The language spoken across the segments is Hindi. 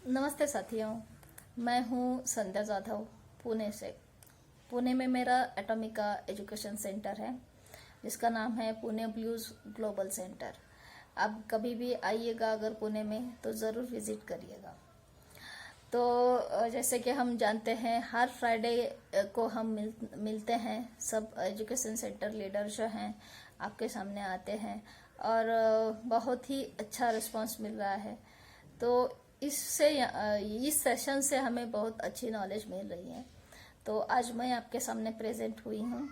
नमस्ते साथियों, मैं हूँ संध्या जाधव पुणे से। पुणे में मेरा एटॉमिका एजुकेशन सेंटर है जिसका नाम है पुणे ब्लूज ग्लोबल सेंटर। आप कभी भी आइएगा अगर पुणे में तो ज़रूर विजिट करिएगा। तो जैसे कि हम जानते हैं हर फ्राइडे को हम मिलते हैं, सब एजुकेशन सेंटर लीडर जो हैं आपके सामने आते हैं और बहुत ही अच्छा रिस्पांस मिल रहा है। तो इस सेशन से हमें बहुत अच्छी नॉलेज मिल रही है। तो आज मैं आपके सामने प्रेजेंट हुई हूँ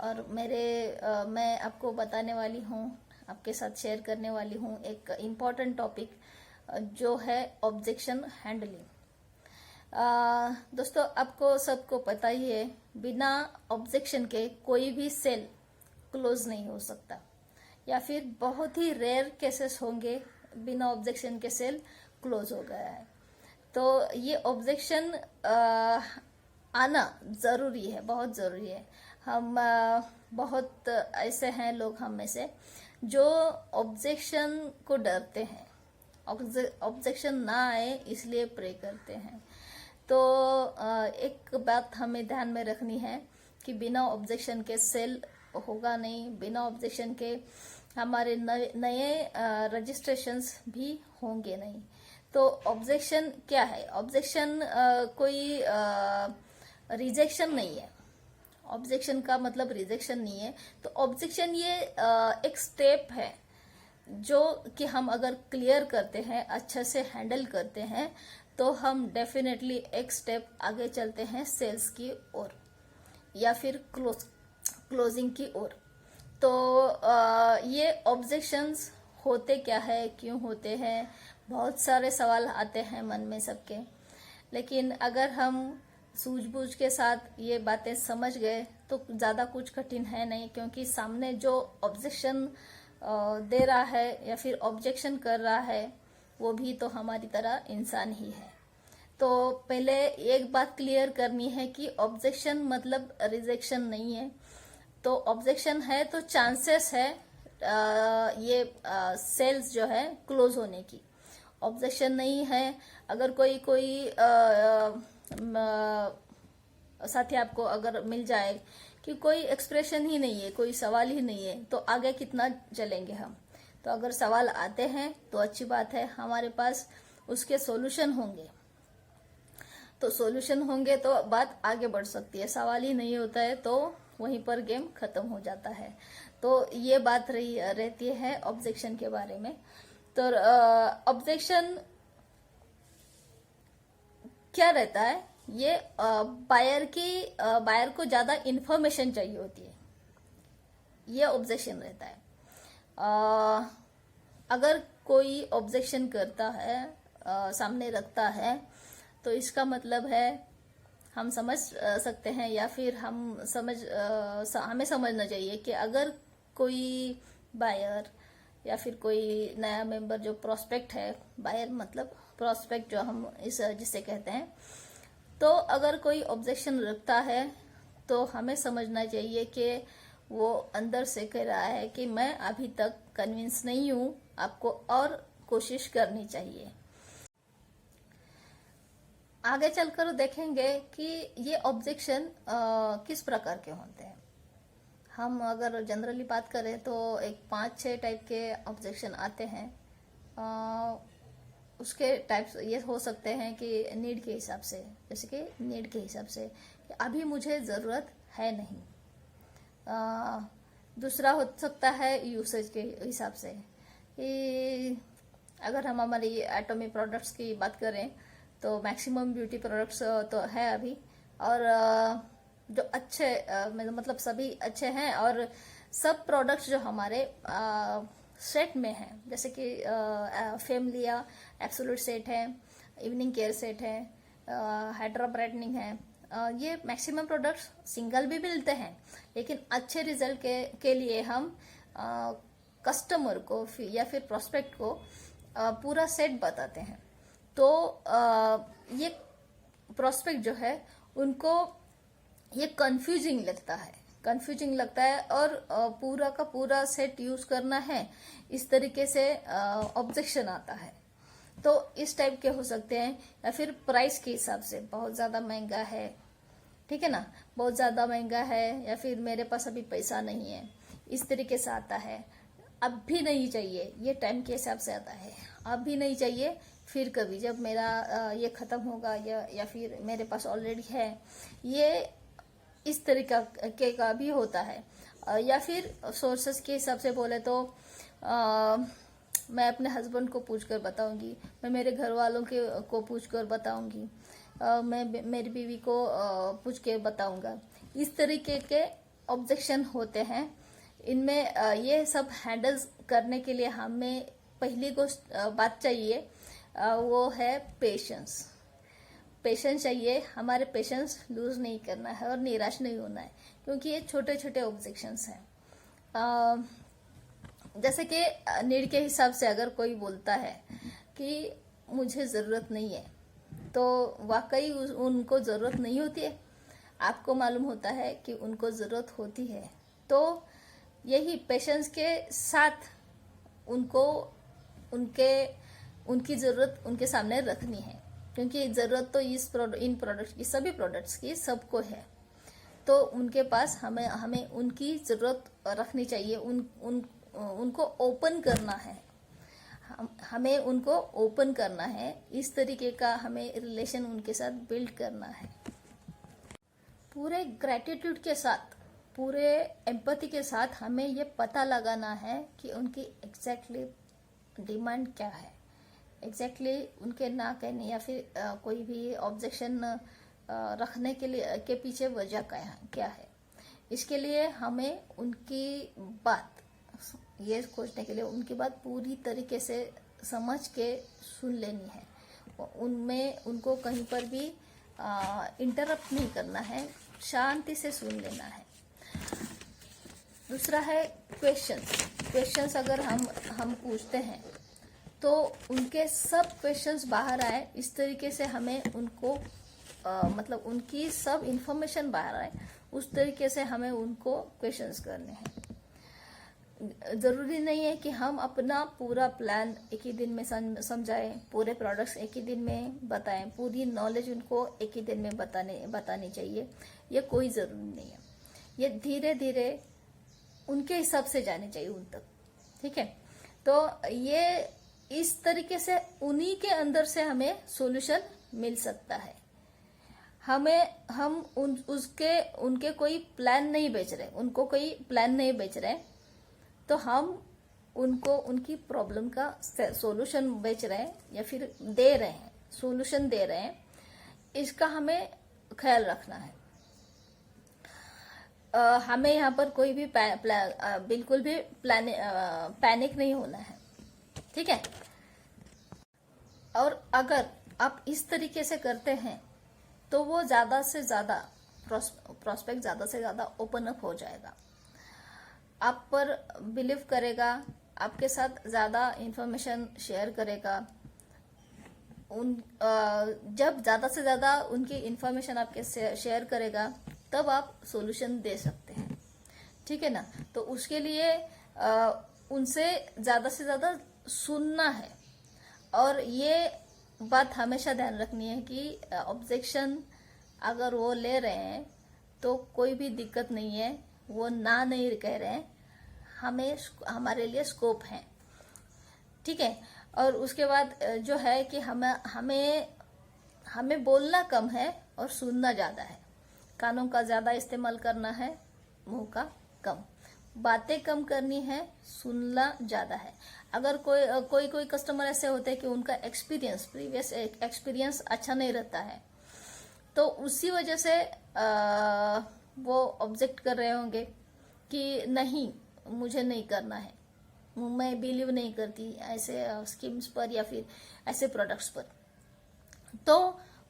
और मैं आपको बताने वाली हूँ, आपके साथ शेयर करने वाली हूँ एक इम्पॉर्टेंट टॉपिक जो है ऑब्जेक्शन हैंडलिंग। दोस्तों, आपको सबको पता ही है, बिना ऑब्जेक्शन के कोई भी सेल क्लोज नहीं हो सकता, या फिर बहुत ही रेयर केसेस होंगे बिना ऑब्जेक्शन के सेल क्लोज हो गया है। तो ये ऑब्जेक्शन आना जरूरी है, बहुत जरूरी है। हम बहुत ऐसे हैं लोग हम में से जो ऑब्जेक्शन को डरते हैं, ऑब्जेक्शन ना आए इसलिए प्रे करते हैं। तो एक बात हमें ध्यान में रखनी है कि बिना ऑब्जेक्शन के सेल होगा नहीं, बिना ऑब्जेक्शन के हमारे नए रजिस्ट्रेशंस भी होंगे नहीं। तो ऑब्जेक्शन क्या है? ऑब्जेक्शन कोई रिजेक्शन नहीं है। ऑब्जेक्शन का मतलब रिजेक्शन नहीं है। तो ऑब्जेक्शन ये एक स्टेप है जो कि हम अगर क्लियर करते हैं, अच्छे से हैंडल करते हैं, तो हम डेफिनेटली एक स्टेप आगे चलते हैं सेल्स की ओर या फिर क्लोजिंग की ओर। तो ये ऑब्जेक्शंस होते क्या है, क्यों होते हैं, बहुत सारे सवाल आते हैं मन में सबके। लेकिन अगर हम सूझबूझ के साथ ये बातें समझ गए तो ज़्यादा कुछ कठिन है नहीं, क्योंकि सामने जो ऑब्जेक्शन दे रहा है या फिर ऑब्जेक्शन कर रहा है वो भी तो हमारी तरह इंसान ही है। तो पहले एक बात क्लियर करनी है कि ऑब्जेक्शन मतलब रिजेक्शन नहीं है। तो ऑब्जेक्शन है तो चांसेस है ये सेल्स जो है क्लोज होने की। ऑब्जेक्शन नहीं है, अगर कोई साथी आपको अगर मिल जाए कि कोई एक्सप्रेशन ही नहीं है, कोई सवाल ही नहीं है, तो आगे कितना चलेंगे हम। तो अगर सवाल आते हैं तो अच्छी बात है, हमारे पास उसके सॉल्यूशन होंगे। तो सॉल्यूशन होंगे तो बात आगे बढ़ सकती है। सवाल ही नहीं होता है तो वहीं पर गेम खत्म हो जाता है। तो ये बात रहती है ऑब्जेक्शन के बारे में। तो ऑब्जेक्शन क्या रहता है? ये बायर को ज्यादा इंफॉर्मेशन चाहिए होती है, ये ऑब्जेक्शन रहता है। अगर कोई ऑब्जेक्शन करता है, सामने रखता है, तो इसका मतलब है हम समझ सकते हैं, या फिर हमें समझना चाहिए कि अगर कोई बायर या फिर कोई नया मेंबर जो प्रोस्पेक्ट है, बायर मतलब प्रोस्पेक्ट जो हम जिसे कहते हैं, तो अगर कोई ऑब्जेक्शन रखता है तो हमें समझना चाहिए कि वो अंदर से कह रहा है कि मैं अभी तक कन्विंस नहीं हूं, आपको और कोशिश करनी चाहिए। आगे चलकर देखेंगे कि ये ऑब्जेक्शन किस प्रकार के होते हैं। हम अगर जनरली बात करें तो एक 5-6 टाइप के ऑब्जेक्शन आते हैं। उसके टाइप्स ये हो सकते हैं कि नीड के हिसाब से, जैसे कि नीड के हिसाब से कि अभी मुझे ज़रूरत है नहीं। दूसरा हो सकता है यूसेज के हिसाब से, कि अगर हम हमारी एटॉमी प्रोडक्ट्स की बात करें तो मैक्सिमम ब्यूटी प्रोडक्ट्स तो है अभी, और जो अच्छे मतलब सभी अच्छे हैं, और सब प्रोडक्ट्स जो हमारे सेट में हैं, जैसे कि फेमलिया एब्सोल्यूट सेट है, इवनिंग केयर सेट है, हाइड्रा ब्राइटनिंग है, ये मैक्सिमम प्रोडक्ट्स सिंगल भी मिलते हैं। लेकिन अच्छे रिजल्ट के लिए हम कस्टमर को या फिर प्रोस्पेक्ट को पूरा सेट बताते हैं। तो ये प्रोस्पेक्ट जो है उनको ये कंफ्यूजिंग लगता है और पूरा का पूरा सेट यूज करना है, इस तरीके से ऑब्जेक्शन आता है। तो इस टाइप के हो सकते हैं। या फिर प्राइस के हिसाब से बहुत ज्यादा महंगा है, ठीक है ना, बहुत ज्यादा महंगा है, या फिर मेरे पास अभी पैसा नहीं है, इस तरीके से आता है। अब भी नहीं चाहिए, ये टाइम के हिसाब से आता है। अब भी नहीं चाहिए, फिर कभी जब मेरा ये खत्म होगा या फिर मेरे पास ऑलरेडी है, ये इस तरीका के का भी होता है। या फिर सोर्सेस के हिसाब से बोले तो मैं अपने हस्बैंड को पूछ कर बताऊंगी, मैं मेरे घर वालों के को पूछ कर बताऊंगी, मैं मेरी बीवी को पूछ के बताऊंगा। इस तरीके के ऑब्जेक्शन होते हैं। इनमें ये सब हैंडल करने के लिए हमें पहली बात चाहिए, वो है पेशेंस। पेशेंस चाहिए, हमारे पेशेंस लूज नहीं करना है और निराश नहीं होना है, क्योंकि ये छोटे छोटे ऑब्जेक्शंस हैं। जैसे कि नीड के हिसाब से अगर कोई बोलता है कि मुझे जरूरत नहीं है, तो वाकई उनको जरूरत नहीं होती है, आपको मालूम होता है कि उनको जरूरत होती है। तो यही पेशेंस के साथ उनको उनकी जरूरत उनके सामने रखनी है, क्योंकि जरूरत तो इन प्रोडक्ट्स की, सभी प्रोडक्ट्स की सबको है। तो उनके पास हमें उनकी जरूरत रखनी चाहिए, उनको ओपन करना है, हमें उनको ओपन करना है। इस तरीके का हमें रिलेशन उनके साथ बिल्ड करना है, पूरे ग्रेटिट्यूड के साथ, पूरे एम्पैथी के साथ। हमें ये पता लगाना है कि उनकी एग्जैक्टली डिमांड क्या है, एग्जैक्टली उनके ना कहने या फिर कोई भी ऑब्जेक्शन रखने के पीछे वजह क्या है। इसके लिए हमें उनकी बात ये खोजने के लिए उनकी बात पूरी तरीके से समझ के सुन लेनी है। उनको कहीं पर भी इंटरप्ट नहीं करना है, शांति से सुन लेना है। दूसरा है क्वेश्चंस अगर हम पूछते हैं तो उनके सब क्वेश्चंस बाहर आए, इस तरीके से हमें उनको मतलब उनकी सब इंफॉर्मेशन बाहर आए, उस तरीके से हमें उनको क्वेश्चंस करने हैं। जरूरी नहीं है कि हम अपना पूरा प्लान एक ही दिन में समझाएं, पूरे प्रोडक्ट्स एक ही दिन में बताएं, पूरी नॉलेज उनको एक ही दिन में बतानी चाहिए, ये कोई जरूरी नहीं है। ये धीरे धीरे उनके हिसाब से जाने चाहिए उन तक, ठीक है। तो ये इस तरीके से उन्हीं के अंदर से हमें सॉल्यूशन मिल सकता है। हम उनके कोई प्लान नहीं बेच रहे, उनको कोई प्लान नहीं बेच रहे, तो हम उनको उनकी प्रॉब्लम का सॉल्यूशन बेच रहे हैं या फिर दे रहे हैं, सॉल्यूशन दे रहे हैं। इसका हमें ख्याल रखना है। हमें यहाँ पर कोई भी बिल्कुल भी पैनिक नहीं होना है, ठीक है। और अगर आप इस तरीके से करते हैं तो वो ज्यादा से ज्यादा प्रोस्पेक्ट ज्यादा से ज्यादा ओपन अप हो जाएगा, आप पर बिलीव करेगा, आपके साथ ज्यादा इंफॉर्मेशन शेयर करेगा। जब ज्यादा से ज्यादा उनकी इंफॉर्मेशन आपके शेयर करेगा तब आप सॉल्यूशन दे सकते हैं, ठीक है ना। तो उसके लिए उनसे ज्यादा से ज्यादा सुनना है। और ये बात हमेशा ध्यान रखनी है कि ऑब्जेक्शन अगर वो ले रहे हैं तो कोई भी दिक्कत नहीं है, वो ना नहीं कह रहे हैं, हमारे लिए स्कोप है, ठीक है। और उसके बाद जो है कि हमें बोलना कम है और सुनना ज्यादा है, कानों का ज्यादा इस्तेमाल करना है, मुंह का कम, बातें कम करनी है, सुनना ज्यादा है। अगर कोई कस्टमर ऐसे होते हैं कि उनका प्रीवियस एक्सपीरियंस अच्छा नहीं रहता है, तो उसी वजह से वो ऑब्जेक्ट कर रहे होंगे कि नहीं, मुझे नहीं करना है, मैं बिलीव नहीं करती ऐसे स्कीम्स पर या फिर ऐसे प्रोडक्ट्स पर। तो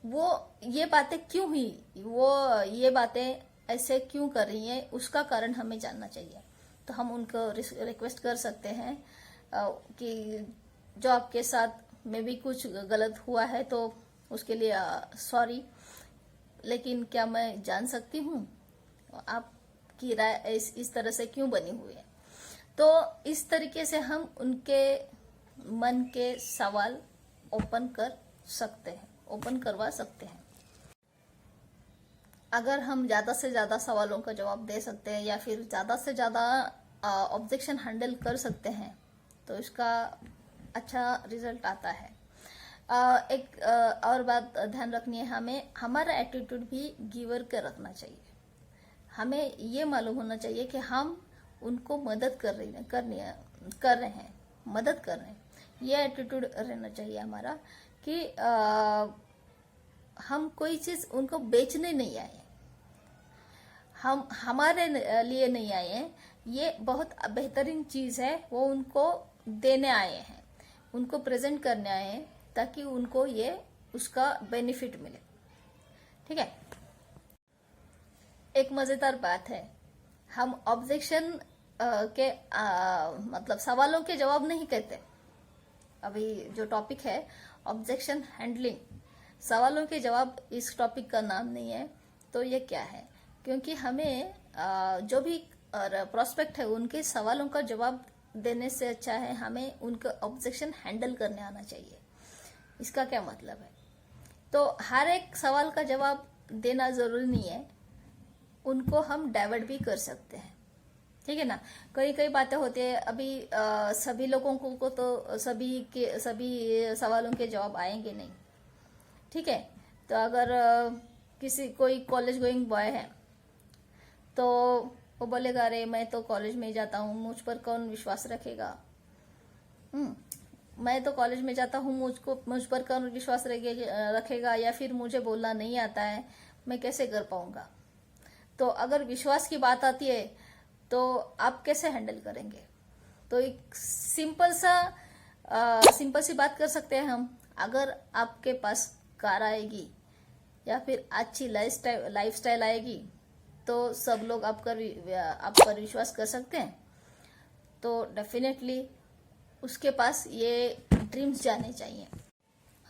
वो ये बातें क्यों हुई, वो ये बातें ऐसे क्यों कर रही हैं, उसका कारण हमें जानना चाहिए। तो हम उनको रिक्वेस्ट कर सकते हैं कि जो आपके साथ में भी कुछ गलत हुआ है तो उसके लिए सॉरी, लेकिन क्या मैं जान सकती हूँ आपकी राय इस तरह से क्यों बनी हुई है। तो इस तरीके से हम उनके मन के सवाल ओपन कर सकते हैं, ओपन करवा सकते हैं। अगर हम ज़्यादा से ज़्यादा सवालों का जवाब दे सकते हैं या फिर ज़्यादा से ज़्यादा ऑब्जेक्शन हैंडल कर सकते हैं तो इसका अच्छा रिजल्ट आता है। एक और बात ध्यान रखनी है, हमें हमारा एटीट्यूड भी गिवर का रखना चाहिए। हमें ये मालूम होना चाहिए कि हम उनको मदद कर रहे हैं, मदद कर रहे हैं। ये एटीट्यूड रहना चाहिए हमारा कि हम कोई चीज़ उनको बेचने नहीं आए, हम हमारे लिए नहीं आए हैं। ये बहुत बेहतरीन चीज़ है, वो उनको देने आए हैं, उनको प्रेजेंट करने आए हैं ताकि उनको ये उसका बेनिफिट मिले। ठीक है। एक मज़ेदार बात है, हम ऑब्जेक्शन के मतलब सवालों के जवाब नहीं कहते। अभी जो टॉपिक है ऑब्जेक्शन हैंडलिंग, सवालों के जवाब इस टॉपिक का नाम नहीं है। तो ये क्या है, क्योंकि हमें जो भी प्रोस्पेक्ट है उनके सवालों का जवाब देने से अच्छा है हमें उनका ऑब्जेक्शन हैंडल करने आना चाहिए। इसका क्या मतलब है, तो हर एक सवाल का जवाब देना जरूरी नहीं है, उनको हम डाइवर्ट भी कर सकते हैं। ठीक है ना। कई बातें होती है, अभी सभी लोगों को तो सभी सवालों के जवाब आएंगे नहीं। ठीक है। तो अगर कोई कॉलेज गोइंग बॉय है तो वो बोलेगा अरे मैं तो कॉलेज में जाता हूँ, मुझ पर कौन विश्वास रखेगा। मैं तो कॉलेज में जाता हूँ, मुझ पर कौन विश्वास रखेगा, या फिर मुझे बोलना नहीं आता है, मैं कैसे कर पाऊंगा। तो अगर विश्वास की बात आती है तो आप कैसे हैंडल करेंगे। तो एक सिंपल सी बात कर सकते हैं हम, अगर आपके पास कार आएगी या फिर अच्छी लाइफस्टाइल आएगी तो सब लोग आप पर विश्वास कर सकते हैं। तो डेफिनेटली उसके पास ये ड्रीम्स जाने चाहिए।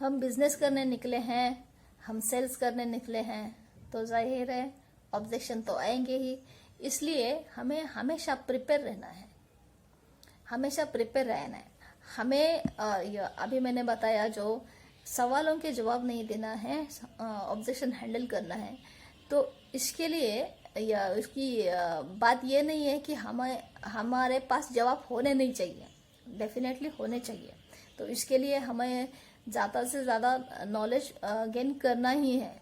हम बिजनेस करने निकले हैं, हम सेल्स करने निकले हैं, तो जाहिर है ऑब्जेक्शन तो आएंगे ही। इसलिए हमें हमेशा प्रिपेयर रहना है, हमेशा प्रिपेयर रहना है। हमें अभी मैंने बताया जो सवालों के जवाब नहीं देना है, ऑब्जेक्शन हैंडल करना है। तो इसके लिए या उसकी बात ये नहीं है कि हमारे पास जवाब होने नहीं चाहिए, डेफिनेटली होने चाहिए। तो इसके लिए हमें ज़्यादा से ज़्यादा नॉलेज गेन करना ही है,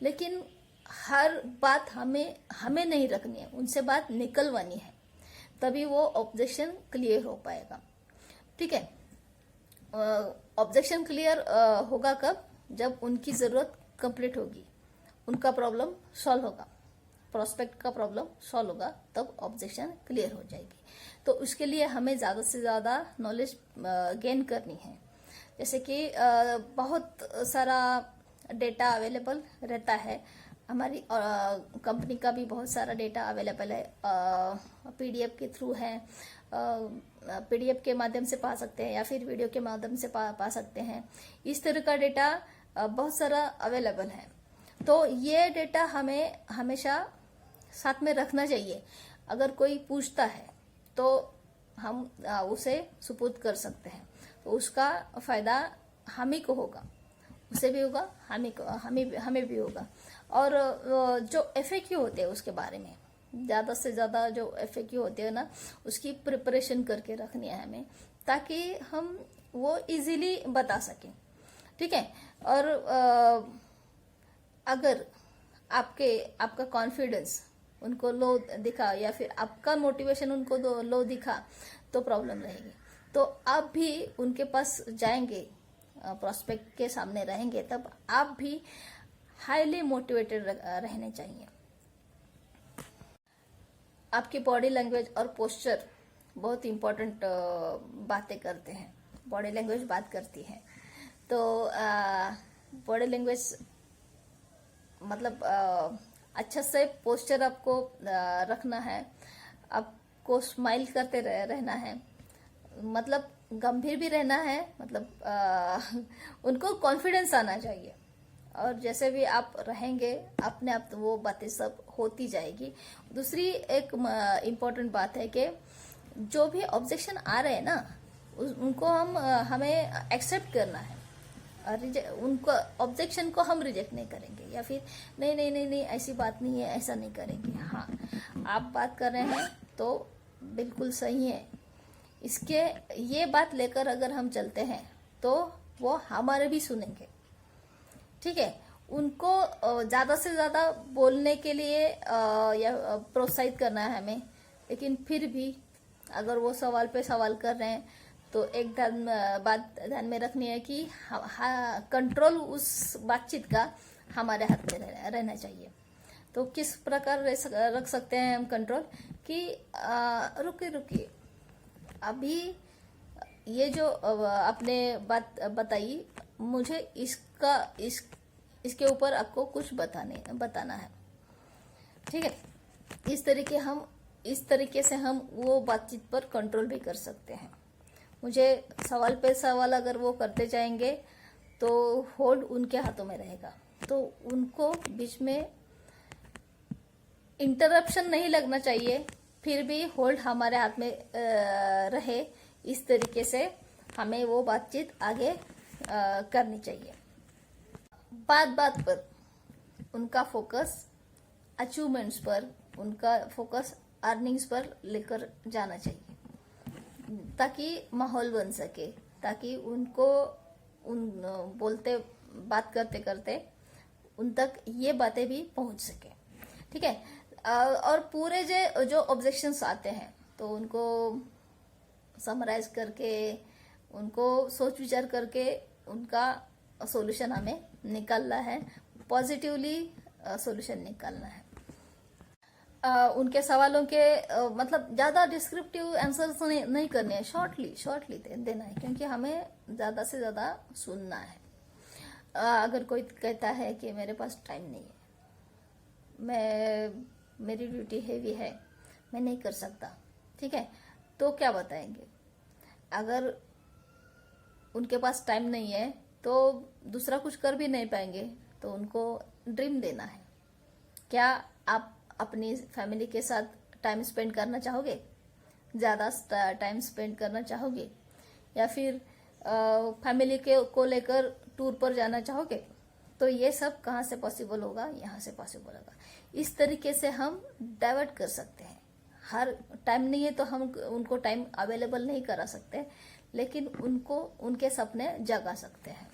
लेकिन हर बात हमें नहीं रखनी है, उनसे बात निकलवानी है, तभी वो ऑब्जेक्शन क्लियर हो पाएगा। ठीक है। ऑब्जेक्शन क्लियर होगा कब, जब उनकी ज़रूरत कंप्लीट होगी, उनका प्रॉब्लम सॉल्व होगा, प्रोस्पेक्ट का प्रॉब्लम सॉल्व होगा, तब ऑब्जेक्शन क्लियर हो जाएगी। तो उसके लिए हमें ज़्यादा से ज़्यादा नॉलेज गेन करनी है। जैसे कि बहुत सारा डेटा अवेलेबल रहता है, हमारी कंपनी का भी बहुत सारा डेटा अवेलेबल है, पीडीएफ के थ्रू है, पीडीएफ के माध्यम से पा सकते हैं या फिर वीडियो के माध्यम से पा सकते हैं। इस तरह का डेटा बहुत सारा अवेलेबल है। तो ये डेटा हमें हमेशा साथ में रखना चाहिए। अगर कोई पूछता है तो हम उसे सुपुर्द कर सकते हैं, तो उसका फायदा हम ही को होगा, उसे भी होगा, हमें भी होगा। और जो एफएक्यू होते हैं उसके बारे में ज़्यादा से ज़्यादा जो एफएक्यू होते हैं ना, उसकी प्रिपरेशन करके रखनी है हमें, ताकि हम वो इजीली बता सकें। ठीक है। और अगर आपका कॉन्फिडेंस उनको लो दिखा या फिर आपका मोटिवेशन उनको लो दिखा तो प्रॉब्लम रहेगी। तो आप भी उनके पास जाएंगे, प्रोस्पेक्ट के सामने रहेंगे, तब आप भी हाईली मोटिवेटेड रहने चाहिए। आपकी बॉडी लैंग्वेज और पोस्चर बहुत इंपॉर्टेंट बातें करते हैं, बॉडी लैंग्वेज बात करती है। तो बॉडी लैंग्वेज मतलब अच्छा से पोस्चर आपको रखना है, आपको स्माइल करते रहना है, मतलब गंभीर भी रहना है, मतलब उनको कॉन्फिडेंस आना चाहिए। और जैसे भी आप रहेंगे अपने आप तो वो बातें सब होती जाएगी। दूसरी एक इम्पोर्टेंट बात है कि जो भी ऑब्जेक्शन आ रहे हैं ना उनको हमें एक्सेप्ट करना है, उनको ऑब्जेक्शन को हम रिजेक्ट नहीं करेंगे, या फिर नहीं नहीं नहीं नहीं ऐसी बात नहीं है, ऐसा नहीं करेंगे। हाँ, आप बात कर रहे हैं तो बिल्कुल सही है। इसके ये बात लेकर अगर हम चलते हैं तो वो हमारे भी सुनेंगे, ठीक है। उनको ज्यादा से ज्यादा बोलने के लिए या प्रोत्साहित करना है हमें, लेकिन फिर भी अगर वो सवाल पे सवाल कर रहे हैं तो एक बात ध्यान में रखनी है कि कंट्रोल उस बातचीत का हमारे हाथ में रहना चाहिए। तो किस प्रकार रख सकते हैं हम कंट्रोल कि रुकिए रुकिए, अभी ये जो आपने बात बताई, मुझे इसके ऊपर आपको कुछ बताना है, ठीक है। इस तरीके से हम वो बातचीत पर कंट्रोल भी कर सकते हैं। मुझे सवाल पे सवाल अगर वो करते जाएंगे तो होल्ड उनके हाथों में रहेगा, तो उनको बीच में इंटरप्शन नहीं लगना चाहिए, फिर भी होल्ड हमारे हाथ में रहे। इस तरीके से हमें वो बातचीत आगे करनी चाहिए। बात बात पर उनका फोकस अचीवमेंट्स पर, उनका फोकस अर्निंग्स पर लेकर जाना चाहिए, ताकि माहौल बन सके, ताकि उनको बात करते करते उन तक ये बातें भी पहुंच सके, ठीक है। और पूरे जो ऑब्जेक्शंस आते हैं तो उनको समराइज करके, उनको सोच विचार करके उनका सॉल्यूशन हमें निकालना है, पॉजिटिवली सॉल्यूशन निकालना है। उनके सवालों के मतलब ज्यादा डिस्क्रिप्टिव आंसर्स नहीं करने हैं, शॉर्टली देना है, क्योंकि हमें ज्यादा से ज्यादा सुनना है। अगर कोई कहता है कि मेरे पास टाइम नहीं है, मेरी ड्यूटी हेवी है, मैं नहीं कर सकता, ठीक है, तो क्या बताएंगे? अगर उनके पास टाइम नहीं है तो दूसरा कुछ कर भी नहीं पाएंगे, तो उनको ड्रीम देना है। क्या आप अपनी फैमिली के साथ टाइम स्पेंड करना चाहोगे? ज्यादा टाइम स्पेंड करना चाहोगे? या फिर फैमिली को लेकर टूर पर जाना चाहोगे? तो ये सब कहाँ से पॉसिबल होगा? यहाँ से पॉसिबल होगा। इस तरीके से हम डाइवर्ट कर सकते हैं। हर टाइम नहीं है तो हम उनको टाइम अवेलेबल नहीं करा सकते, लेकिन उनको उनके सपने जगा सकते हैं।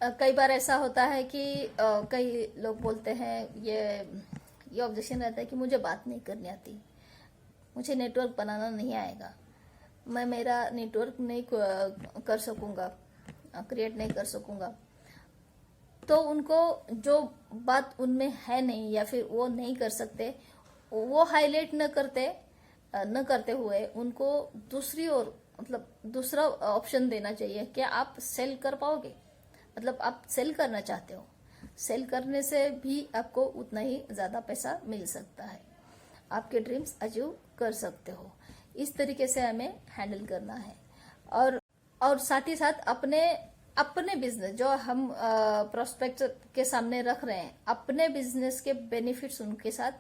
कई बार ऐसा होता है कि कई लोग बोलते हैं, ये ऑब्जेक्शन रहता है कि मुझे बात नहीं करनी आती, मुझे नेटवर्क बनाना नहीं आएगा, मैं मेरा नेटवर्क नहीं कर सकूंगा, क्रिएट नहीं कर सकूंगा। तो उनको जो बात उनमें है नहीं या फिर वो नहीं कर सकते, वो हाईलाइट न करते हुए उनको दूसरी ओर, मतलब दूसरा ऑप्शन देना चाहिए। क्या आप सेल कर पाओगे? मतलब आप सेल करना चाहते हो, सेल करने से भी आपको उतना ही ज्यादा पैसा मिल सकता है, आपके ड्रीम्स अचीव कर सकते हो। इस तरीके से हमें हैंडल करना है। और साथ ही साथ अपने बिजनेस जो हम प्रोस्पेक्ट के सामने रख रहे हैं, अपने बिजनेस के बेनिफिट्स उनके साथ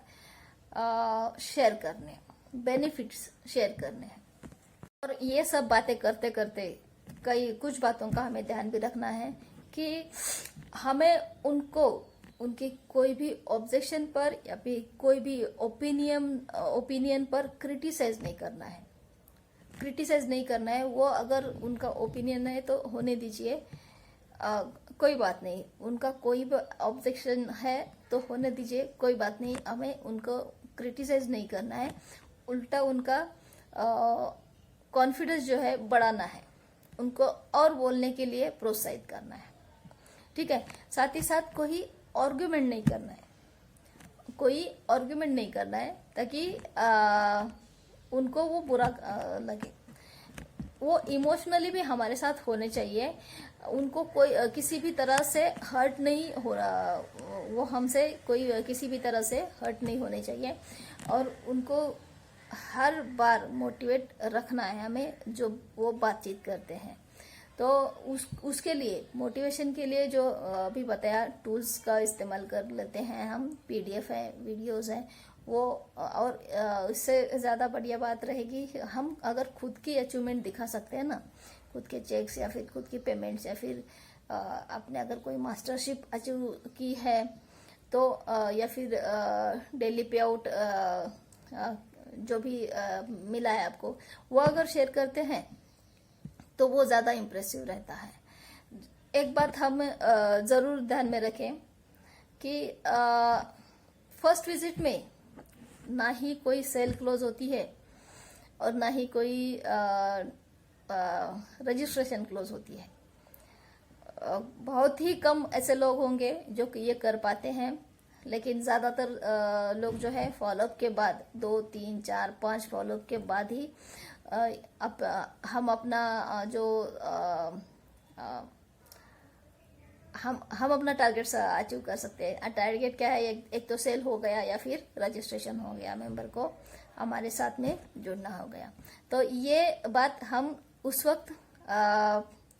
शेयर करने, बेनिफिट्स शेयर करने हैं। और ये सब बातें करते करते कुछ बातों का हमें ध्यान भी रखना है कि हमें उनकी कोई भी ऑब्जेक्शन पर या फिर कोई भी ओपिनियन पर क्रिटिसाइज नहीं करना है। वो अगर उनका ओपिनियन है तो होने दीजिए, कोई बात नहीं। उनका कोई भी ऑब्जेक्शन है तो होने दीजिए, कोई बात नहीं। हमें उनको क्रिटिसाइज नहीं करना है, उल्टा उनका कॉन्फिडेंस जो है बढ़ाना है, उनको और बोलने के लिए प्रोत्साहित करना है, ठीक है। साथ ही साथ कोई आर्ग्यूमेंट नहीं करना है, ताकि उनको वो बुरा लगे। वो इमोशनली भी हमारे साथ होने चाहिए, उनको कोई किसी भी तरह से हर्ट नहीं हो रहा, वो हमसे कोई किसी भी तरह से हर्ट नहीं होने चाहिए। और उनको हर बार मोटिवेट रखना है हमें, जो वो बातचीत करते हैं। तो उसके लिए, मोटिवेशन के लिए जो अभी बताया टूल्स का इस्तेमाल कर लेते हैं हम, PDF है, वीडियोस है वो। और इससे ज़्यादा बढ़िया बात रहेगी हम अगर खुद की अचीवमेंट दिखा सकते हैं ना, खुद के चेक्स या फिर खुद की पेमेंट्स या फिर आपने अगर कोई मास्टरशिप अचीव की है तो या फिर डेली पे आउट जो भी मिला है आपको, वो अगर शेयर करते हैं तो वो ज़्यादा इम्प्रेसिव रहता है। एक बात हम ज़रूर ध्यान में रखें कि फर्स्ट विजिट में ना ही कोई सेल क्लोज होती है और ना ही कोई रजिस्ट्रेशन क्लोज होती है। बहुत ही कम ऐसे लोग होंगे जो कि ये कर पाते हैं, लेकिन ज़्यादातर लोग जो है फॉलोअप के बाद 2, 3, 4, 5 फॉलोअप के बाद ही हम अपना जो हम अपना टारगेट अचीव कर सकते हैं। टारगेट क्या है? एक तो सेल हो गया या फिर रजिस्ट्रेशन हो गया, मेंबर को हमारे साथ में जुड़ना हो गया। तो ये बात हम उस वक्त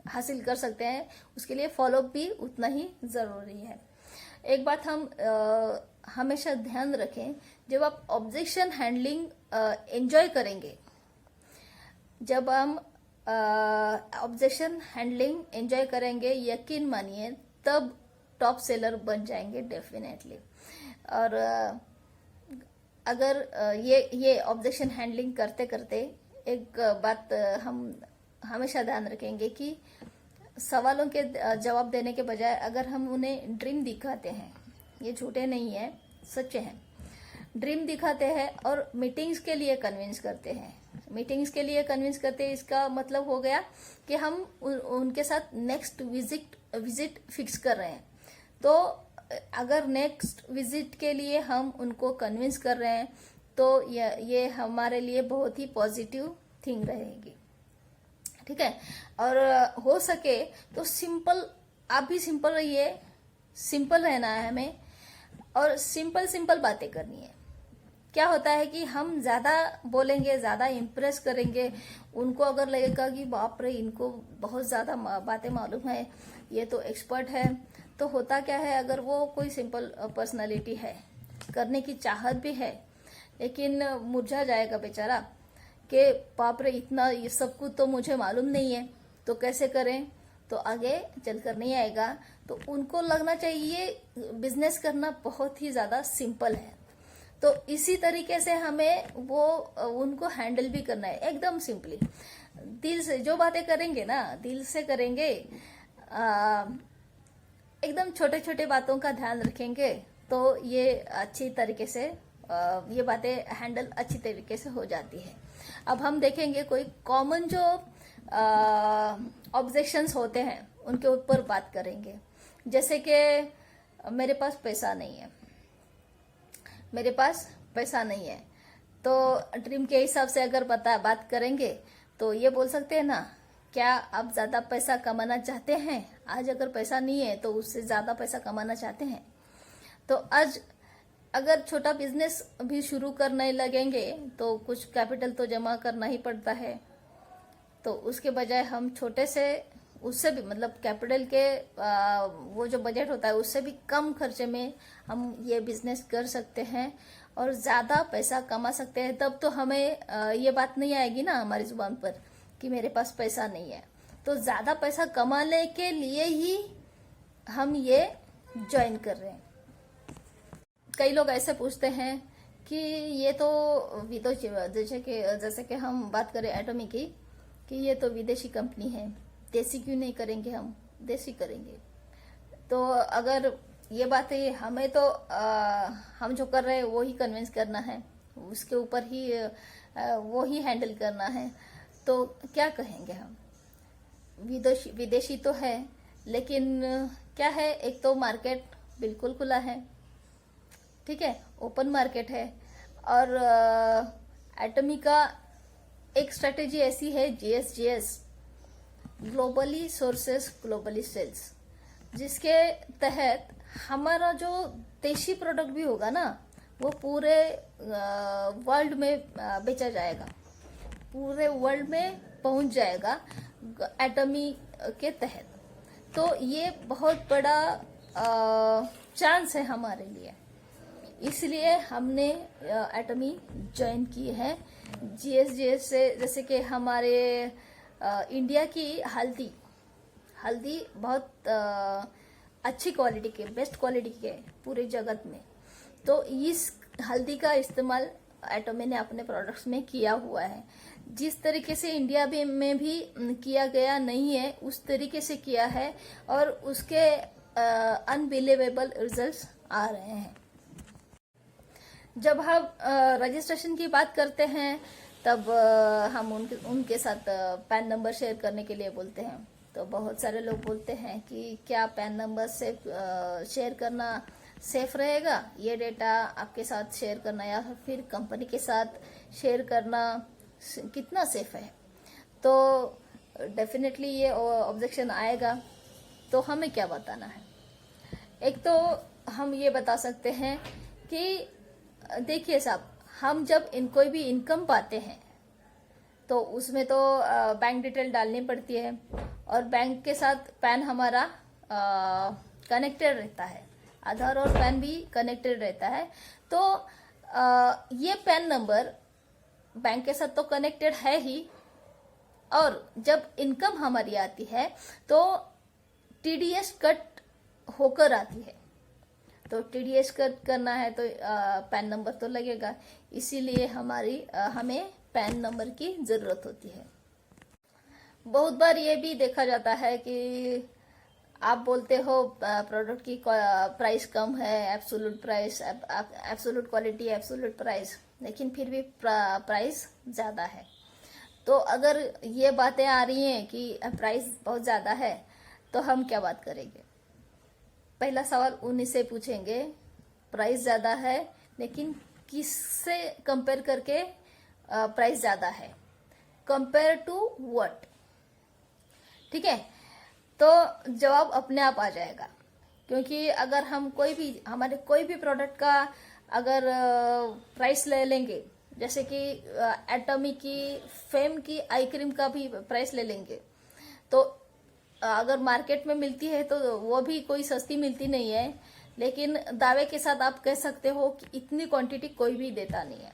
हासिल कर सकते हैं, उसके लिए फॉलोअप भी उतना ही ज़रूरी है। एक बात हम हमेशा ध्यान रखें, जब आप ऑब्जेक्शन हैंडलिंग एंजॉय करेंगे, जब हम ऑब्जेक्शन हैंडलिंग एंजॉय करेंगे, यकीन मानिए तब टॉप सेलर बन जाएंगे डेफिनेटली। और अगर ये ऑब्जेक्शन हैंडलिंग करते करते एक बात हम हमेशा ध्यान रखेंगे कि सवालों के जवाब देने के बजाय अगर हम उन्हें ड्रीम दिखाते हैं, ये झूठे नहीं है, सच्चे हैं, ड्रीम दिखाते हैं और मीटिंग्स के लिए कन्विंस करते हैं, मीटिंग्स के लिए कन्विंस करते हैं, इसका मतलब हो गया कि हम उनके साथ नेक्स्ट विजिट फिक्स कर रहे हैं। तो अगर नेक्स्ट विजिट के लिए हम उनको कन्विंस कर रहे हैं तो ये हमारे लिए बहुत ही पॉजिटिव थिंग रहेगी, ठीक है। और हो सके तो सिंपल, आप भी सिंपल रहिए, सिंपल रहना है हमें और सिंपल बातें करनी है। क्या होता है कि हम ज्यादा बोलेंगे, ज्यादा इम्प्रेस करेंगे, उनको अगर लगेगा कि बाप रे इनको बहुत ज्यादा बातें मालूम है, ये तो एक्सपर्ट है, तो होता क्या है, अगर वो कोई सिंपल पर्सनालिटी है, करने की चाहत भी है, लेकिन मुरझा जाएगा बेचारा कि बाप रे इतना ये सब कुछ तो मुझे मालूम नहीं है, तो कैसे करें, तो आगे चलकर नहीं आएगा। तो उनको लगना चाहिए बिजनेस करना बहुत ही ज्यादा सिंपल है। तो इसी तरीके से हमें वो उनको हैंडल भी करना है, एकदम सिंपली, दिल से जो बातें करेंगे ना, दिल से करेंगे, एकदम छोटे छोटे बातों का ध्यान रखेंगे, तो ये अच्छी तरीके से ये बातें हैंडल अच्छी तरीके से हो जाती है। अब हम देखेंगे कोई कॉमन जो ऑब्जेक्शंस होते हैं उनके ऊपर बात करेंगे। जैसे कि मेरे पास पैसा नहीं है, मेरे पास पैसा नहीं है, तो ड्रीम के हिसाब से अगर बात करेंगे तो ये बोल सकते हैं ना, क्या आप ज्यादा पैसा कमाना चाहते हैं? आज अगर पैसा नहीं है तो उससे ज्यादा पैसा कमाना चाहते हैं, तो आज अगर छोटा बिजनेस भी शुरू करने लगेंगे तो कुछ कैपिटल तो जमा करना ही पड़ता है। तो उसके बजाय हम छोटे से, उससे भी मतलब कैपिटल के वो जो बजट होता है उससे भी कम खर्चे में हम ये बिजनेस कर सकते हैं और ज्यादा पैसा कमा सकते हैं। तब तो हमें ये बात नहीं आएगी ना हमारी जुबान पर कि मेरे पास पैसा नहीं है। तो ज्यादा पैसा कमाने के लिए ही हम ये ज्वाइन कर रहे हैं। कई लोग ऐसे पूछते हैं कि ये तो विदेशी, जैसे कि हम बात करें एटॉमी की, कि ये तो विदेशी कंपनी है, देसी क्यों नहीं करेंगे, हम देसी करेंगे। तो अगर ये बात है, हमें तो हम जो कर रहे हैं वो ही कन्विंस करना है, उसके ऊपर ही वो ही हैंडल करना है, तो क्या कहेंगे हम। विदेशी तो है, लेकिन क्या है, एक तो मार्केट बिल्कुल खुला है, ठीक है, ओपन मार्केट है। और एटॉमी का एक स्ट्रेटेजी ऐसी है, GSGS, globally sources globally sells, जिसके तहत हमारा जो देशी प्रोडक्ट भी होगा ना, वो पूरे वर्ल्ड में बेचा जाएगा, पूरे वर्ल्ड में पहुंच जाएगा एटॉमी के तहत। तो ये बहुत बड़ा चांस है हमारे लिए, इसलिए हमने एटॉमी ज्वाइन की है। GSGS से, जैसे कि हमारे इंडिया की हल्दी बहुत अच्छी क्वालिटी के, बेस्ट क्वालिटी के पूरे जगत में। तो इस हल्दी का इस्तेमाल एटोमी ने अपने प्रोडक्ट्स में किया हुआ है। जिस तरीके से इंडिया में भी किया गया नहीं है उस तरीके से किया है, और उसके अनबिलीवेबल रिजल्ट्स आ रहे हैं। जब हम रजिस्ट्रेशन की बात करते हैं तब हम उनके साथ पैन नंबर शेयर करने के लिए बोलते हैं। तो बहुत सारे लोग बोलते हैं कि क्या पैन नंबर से शेयर करना सेफ रहेगा, ये डेटा आपके साथ शेयर करना या फिर कंपनी के साथ शेयर करना कितना सेफ है। तो डेफिनेटली ये ऑब्जेक्शन आएगा। तो हमें क्या बताना है? एक तो हम ये बता सकते हैं कि देखिए साहब, हम जब कोई भी इनकम पाते हैं तो उसमें तो बैंक डिटेल डालनी पड़ती है, और बैंक के साथ पैन हमारा कनेक्टेड रहता है, आधार और पैन भी कनेक्टेड रहता है। तो ये पैन नंबर बैंक के साथ तो कनेक्टेड है ही, और जब इनकम हमारी आती है तो टीडीएस कट होकर आती है। तो टीडीएस कट करना है तो पैन नंबर तो लगेगा, इसीलिए हमें पैन नंबर की जरूरत होती है। बहुत बार ये भी देखा जाता है कि आप बोलते हो प्रोडक्ट की प्राइस कम है, absolute price, absolute quality, absolute price, लेकिन फिर भी प्राइस ज्यादा है। तो अगर ये बातें आ रही हैं कि प्राइस बहुत ज्यादा है तो हम क्या बात करेंगे? पहला सवाल उन्हीं से पूछेंगे, प्राइस ज्यादा है लेकिन किससे कंपेयर करके प्राइस ज्यादा है, कंपेयर टू व्हाट? ठीक है, तो जवाब अपने आप आ जाएगा। क्योंकि अगर हम हमारे कोई भी प्रोडक्ट का अगर प्राइस ले लेंगे, जैसे कि एटॉमी की, फेम की आई क्रीम का भी प्राइस ले लेंगे, तो अगर मार्केट में मिलती है तो वो भी कोई सस्ती मिलती नहीं है, लेकिन दावे के साथ आप कह सकते हो कि इतनी क्वांटिटी कोई भी देता नहीं है।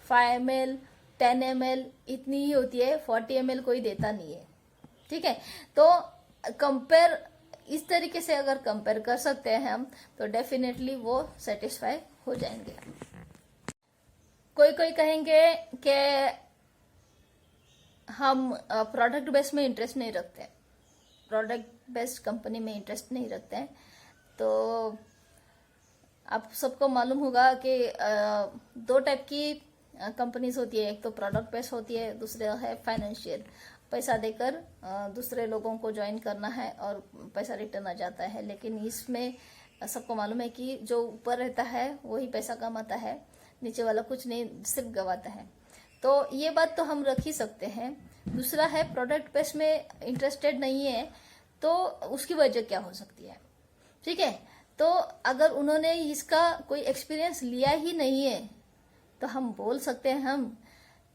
5 ml 10 ml इतनी ही होती है, 40 ml कोई देता नहीं है। ठीक है, तो कंपेयर इस तरीके से अगर कंपेयर कर सकते हैं हम, तो डेफिनेटली वो सेटिस्फाई हो जाएंगे। कोई कहेंगे कि हम प्रोडक्ट बेस्ड में इंटरेस्ट नहीं रखते, प्रोडक्ट बेस्ड कंपनी में इंटरेस्ट नहीं रखते हैं। तो आप सबको मालूम होगा कि 2 टाइप की कंपनीज होती है, एक तो प्रोडक्ट बेस्ड होती है, दूसरा है फाइनेंशियल। पैसा देकर दूसरे लोगों को ज्वाइन करना है और पैसा रिटर्न आ जाता है। लेकिन इसमें सबको मालूम है कि जो ऊपर रहता है वही पैसा कमाता है, नीचे वाला कुछ नहीं, सिर्फ गवाता है। तो ये बात तो हम रख ही सकते हैं। दूसरा है प्रोडक्ट बेस्ड में इंटरेस्टेड नहीं है, तो उसकी वजह क्या हो सकती है? ठीक है, तो अगर उन्होंने इसका कोई एक्सपीरियंस लिया ही नहीं है तो हम बोल सकते हैं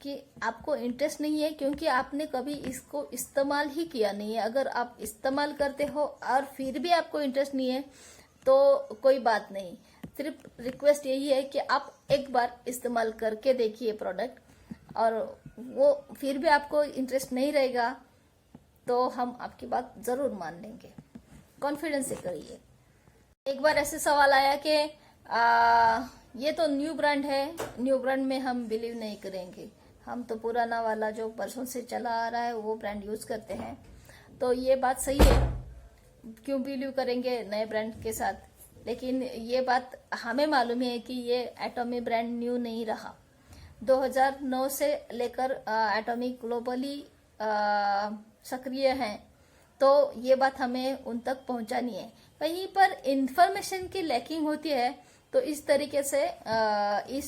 कि आपको इंटरेस्ट नहीं है क्योंकि आपने कभी इसको इस्तेमाल ही किया नहीं है। अगर आप इस्तेमाल करते हो और फिर भी आपको इंटरेस्ट नहीं है तो कोई बात नहीं, सिर्फ रिक्वेस्ट यही है कि आप एक बार इस्तेमाल करके देखिए प्रोडक्ट, और वो फिर भी आपको इंटरेस्ट नहीं रहेगा तो हम आपकी बात जरूर मान लेंगे। कॉन्फिडेंस से करिए। एक बार ऐसे सवाल आया कि ये तो न्यू ब्रांड है, न्यू ब्रांड में हम बिलीव नहीं करेंगे, हम तो पुराना वाला जो बरसों से चला आ रहा है वो ब्रांड यूज करते हैं। तो ये बात सही है, क्यों बिलीव करेंगे नए ब्रांड के साथ? लेकिन ये बात हमें मालूम है कि ये एटॉमी ब्रांड न्यू नहीं रहा। 2009 से लेकर एटॉमी ग्लोबली सक्रिय हैं, तो ये बात हमें उन तक पहुंचानी है। कहीं पर इंफॉर्मेशन की लैकिंग होती है तो इस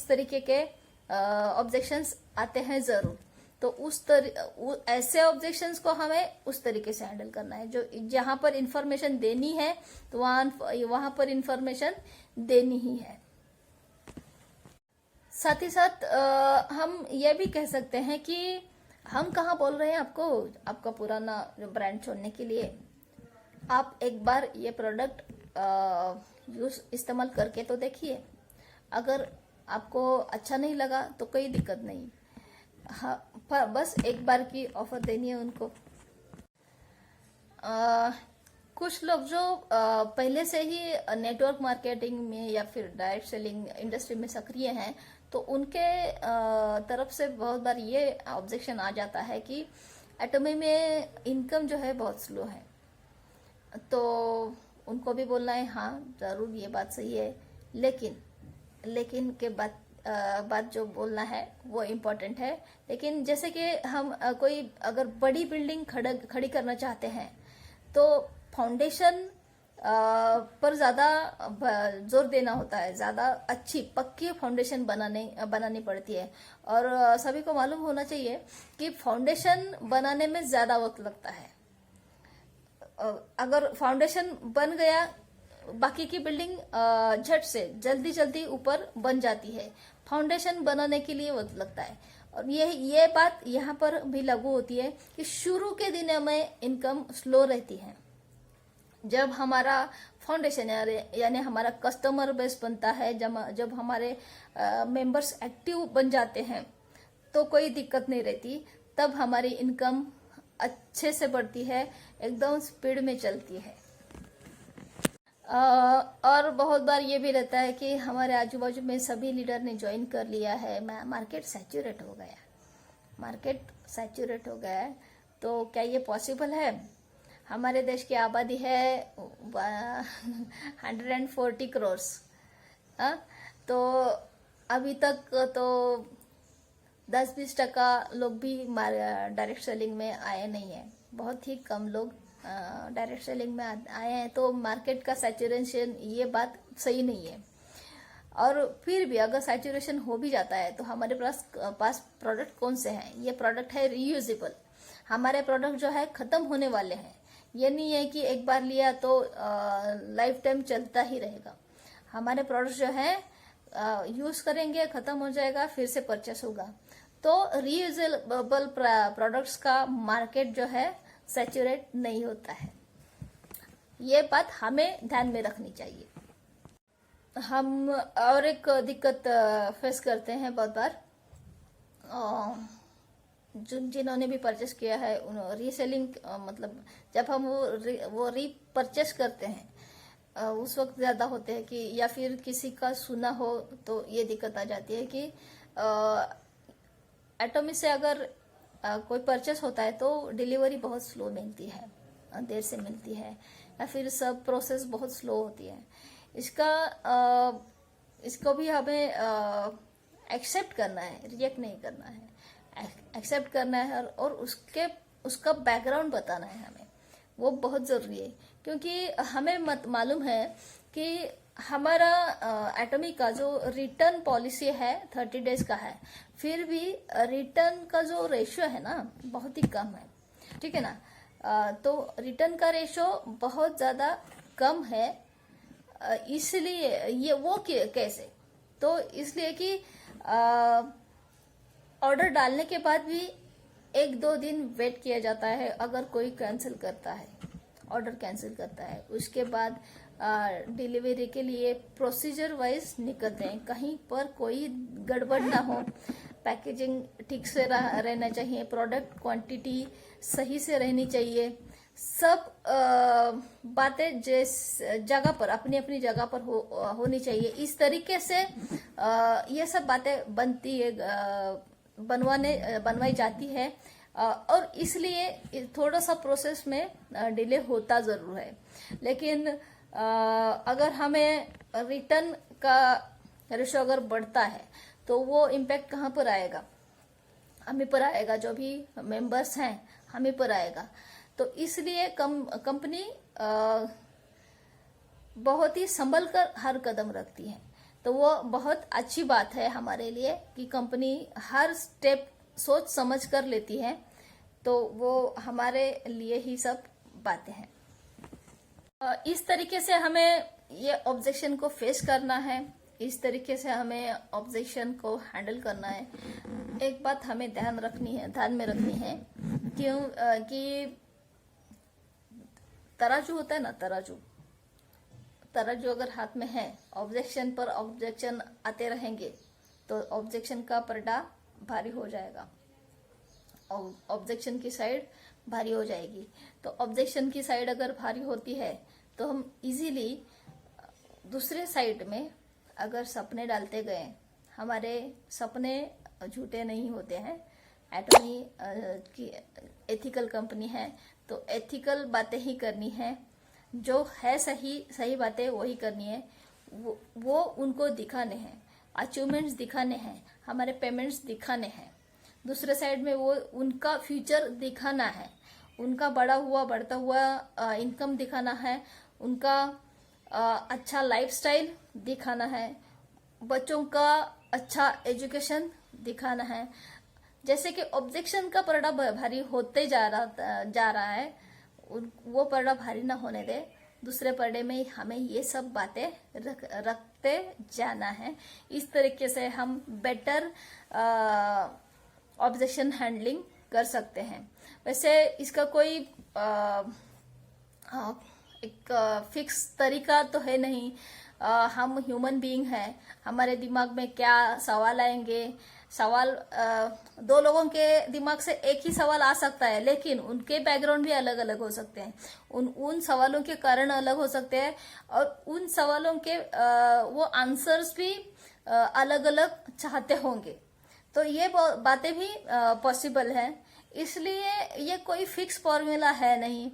तरीके के ऑब्जेक्शंस आते हैं जरूर। तो ऐसे ऑब्जेक्शंस को हमें उस तरीके से हैंडल करना है। जो जहां पर इंफॉर्मेशन देनी है तो वहां पर इंफॉर्मेशन देनी ही है। साथ ही साथ हम ये भी कह सकते हैं कि हम कहाँ बोल रहे हैं आपका पुराना ब्रांड छोड़ने के लिए। आप एक बार ये प्रोडक्ट इस्तेमाल करके तो देखिए, अगर आपको अच्छा नहीं लगा तो कोई दिक्कत नहीं। हाँ, बस एक बार की ऑफर देनी है उनको। कुछ लोग जो पहले से ही नेटवर्क मार्केटिंग में या फिर डायरेक्ट सेलिंग इंडस्ट्री में सक्रिय हैं, तो उनके तरफ से बहुत बार ये ऑब्जेक्शन आ जाता है कि एटॉमी में इनकम जो है बहुत स्लो है। तो उनको भी बोलना है हाँ जरूर ये बात सही है, लेकिन के बात जो बोलना है वो इम्पोर्टेंट है। लेकिन जैसे कि हम कोई अगर बड़ी बिल्डिंग खड़ी करना चाहते हैं तो फाउंडेशन पर ज्यादा जोर देना होता है, ज्यादा अच्छी पक्की फाउंडेशन बनानी पड़ती है। और सभी को मालूम होना चाहिए कि फाउंडेशन बनाने में ज्यादा वक्त लगता है। अगर फाउंडेशन बन गया, बाकी की बिल्डिंग झट से जल्दी ऊपर बन जाती है। फाउंडेशन बनाने के लिए वक्त लगता है। और ये बात यहाँ पर भी लागू होती है कि शुरू के दिनों में इनकम स्लो रहती है। जब हमारा फाउंडेशन यानी हमारा कस्टमर बेस बनता है, जब हमारे मेंबर्स एक्टिव बन जाते हैं तो कोई दिक्कत नहीं रहती। तब हमारी इनकम अच्छे से बढ़ती है, एकदम स्पीड में चलती है। और बहुत बार ये भी रहता है कि हमारे आजू बाजू में सभी लीडर ने ज्वाइन कर लिया है, मार्केट सैचुरेट हो गया है। तो क्या ये पॉसिबल है? हमारे देश की आबादी है 140 करोड़। तो अभी तक तो 10-20% लोग भी डायरेक्ट सेलिंग में आए नहीं है। बहुत ही कम लोग डायरेक्ट सेलिंग में आए हैं। तो मार्केट का सैचुरेशन, ये बात सही नहीं है। और फिर भी अगर सैचुरेशन हो भी जाता है तो हमारे पास प्रोडक्ट कौन से हैं? ये प्रोडक्ट है रीयूजेबल। हमारे प्रोडक्ट जो है खत्म होने वाले हैं। ये नहीं है कि एक बार लिया तो लाइफ टाइम चलता ही रहेगा। हमारे प्रोडक्ट जो है यूज करेंगे, खत्म हो जाएगा, फिर से परचेस होगा। तो रीयूजेबल प्रोडक्ट्स का मार्केट जो है सैचुरेट नहीं होता है। ये बात हमें ध्यान में रखनी चाहिए। हम और एक दिक्कत फेस करते हैं बहुत बार, जिन्होंने भी परचेस किया है रीसेलिंग, मतलब जब हम वो रीपरचेस करते हैं उस वक्त ज्यादा होते हैं कि, या फिर किसी का सुना हो तो ये दिक्कत आ जाती है कि एटॉमी से अगर कोई परचेस होता है तो डिलीवरी बहुत स्लो मिलती है, देर से मिलती है, या फिर सब प्रोसेस बहुत स्लो होती है। इसको भी हमें एक्सेप्ट करना है, रिजेक्ट नहीं करना है, एक्सेप्ट करना है। और उसका बैकग्राउंड बताना है हमें, वो बहुत जरूरी है। क्योंकि हमें मालूम है कि हमारा एटॉमी का जो रिटर्न पॉलिसी है 30 डेज का है, फिर भी रिटर्न का जो रेशियो है ना बहुत ही कम है, ठीक है ना। तो रिटर्न का रेशियो बहुत ज्यादा कम है। इसलिए ये वो कैसे? तो इसलिए कि ऑर्डर डालने के बाद भी 1-2 दिन वेट किया जाता है। अगर कोई कैंसिल करता है, ऑर्डर कैंसिल करता है, उसके बाद डिलीवरी के लिए प्रोसीजर वाइज निकलते हैं। कहीं पर कोई गड़बड़ ना हो, पैकेजिंग ठीक से रहना चाहिए, प्रोडक्ट क्वांटिटी सही से रहनी चाहिए, सब बातें जिस जगह पर अपनी अपनी जगह पर होनी चाहिए। इस तरीके से ये सब बातें बनवाई जाती है। और इसलिए थोड़ा सा प्रोसेस में डिले होता जरूर है। लेकिन अगर हमें रिटर्न का रेशो अगर बढ़ता है तो वो इम्पैक्ट कहाँ पर आएगा? हमें पर आएगा, जो भी मेंबर्स हैं हमें पर आएगा। तो इसलिए कंपनी बहुत ही संभल कर हर कदम रखती है। तो वो बहुत अच्छी बात है हमारे लिए कि कंपनी हर स्टेप सोच समझ कर लेती है। तो वो हमारे लिए ही सब बातें हैं। इस तरीके से हमें ये ऑब्जेक्शन को फेस करना है, इस तरीके से हमें ऑब्जेक्शन को हैंडल करना है। एक बात हमें ध्यान में रखनी है कि तराजू होता है ना, तराजू अगर हाथ में है, ऑब्जेक्शन पर ऑब्जेक्शन आते रहेंगे तो ऑब्जेक्शन का पलड़ा भारी हो जाएगा। ऑब्जेक्शन की साइड भारी हो जाएगी। तो ऑब्जेक्शन की साइड अगर भारी होती है तो हम इजीली दूसरे साइड में अगर सपने डालते गए, हमारे सपने झूठे नहीं होते हैं। एटॉमी की एथिकल कंपनी है तो एथिकल बातें ही करनी है, जो है सही बातें वही करनी है। वो उनको दिखाने हैं, अचीवमेंट्स दिखाने हैं, हमारे पेमेंट्स दिखाने हैं। दूसरे साइड में वो उनका फ्यूचर दिखाना है, उनका बढ़ता हुआ इनकम दिखाना है, उनका अच्छा लाइफस्टाइल दिखाना है, बच्चों का अच्छा एजुकेशन दिखाना है। जैसे कि ऑब्जेक्शन का पर्दा भारी होते जा रहा है, वो पर्दा भारी ना होने दे। दूसरे पर्दे में हमें ये सब बातें रखते जाना है। इस तरीके से हम बेटर ऑब्जेक्शन हैंडलिंग कर सकते हैं। वैसे इसका कोई एक फिक्स तरीका तो है नहीं। हम ह्यूमन बीइंग हैं, हमारे दिमाग में क्या सवाल आएंगे, दो लोगों के दिमाग से एक ही सवाल आ सकता है, लेकिन उनके बैकग्राउंड भी अलग अलग हो सकते हैं, उन सवालों के कारण अलग हो सकते हैं, और उन सवालों के वो आंसर्स भी अलग अलग चाहते होंगे। तो ये बातें भी पॉसिबल है। इसलिए ये कोई फिक्स फॉर्मूला है नहीं।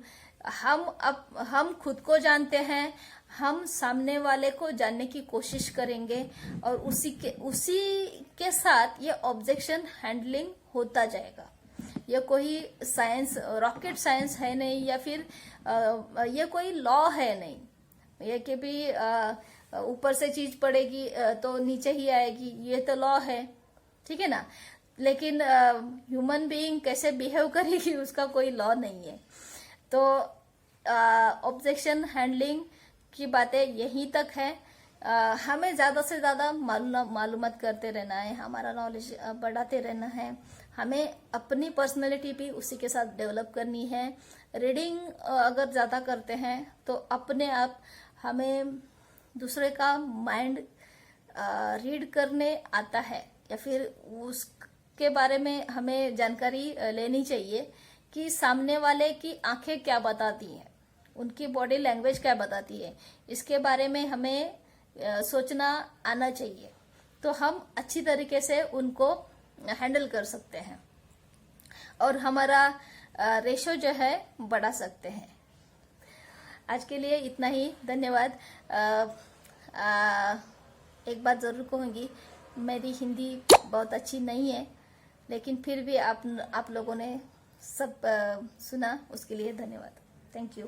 हम खुद को जानते हैं, हम सामने वाले को जानने की कोशिश करेंगे, और उसी के साथ ये ऑब्जेक्शन हैंडलिंग होता जाएगा। ये कोई साइंस, रॉकेट साइंस है नहीं, या फिर ये कोई लॉ है नहीं, ये कि भी ऊपर से चीज पड़ेगी तो नीचे ही आएगी, ये तो लॉ है, ठीक है ना। लेकिन ह्यूमन बीइंग कैसे बिहेव करेगी उसका कोई लॉ नहीं है। तो ऑब्जेक्शन हैंडलिंग की बातें यहीं तक है। हमें ज्यादा से ज्यादा मालूमात करते रहना है, हमारा नॉलेज बढ़ाते रहना है। हमें अपनी पर्सनैलिटी भी उसी के साथ डेवलप करनी है। रीडिंग अगर ज्यादा करते हैं तो अपने आप हमें दूसरे का माइंड रीड करने आता है, या फिर उसके बारे में हमें जानकारी लेनी चाहिए कि सामने वाले की आंखें क्या बताती हैं, उनकी बॉडी लैंग्वेज क्या बताती है। इसके बारे में हमें सोचना आना चाहिए, तो हम अच्छी तरीके से उनको हैंडल कर सकते हैं और हमारा रेशो जो है बढ़ा सकते हैं। आज के लिए इतना ही, धन्यवाद। एक बात जरूर कहूंगी, मेरी हिंदी बहुत अच्छी नहीं है, लेकिन फिर भी आप लोगों ने सब सुना, उसके लिए धन्यवाद। Thank you.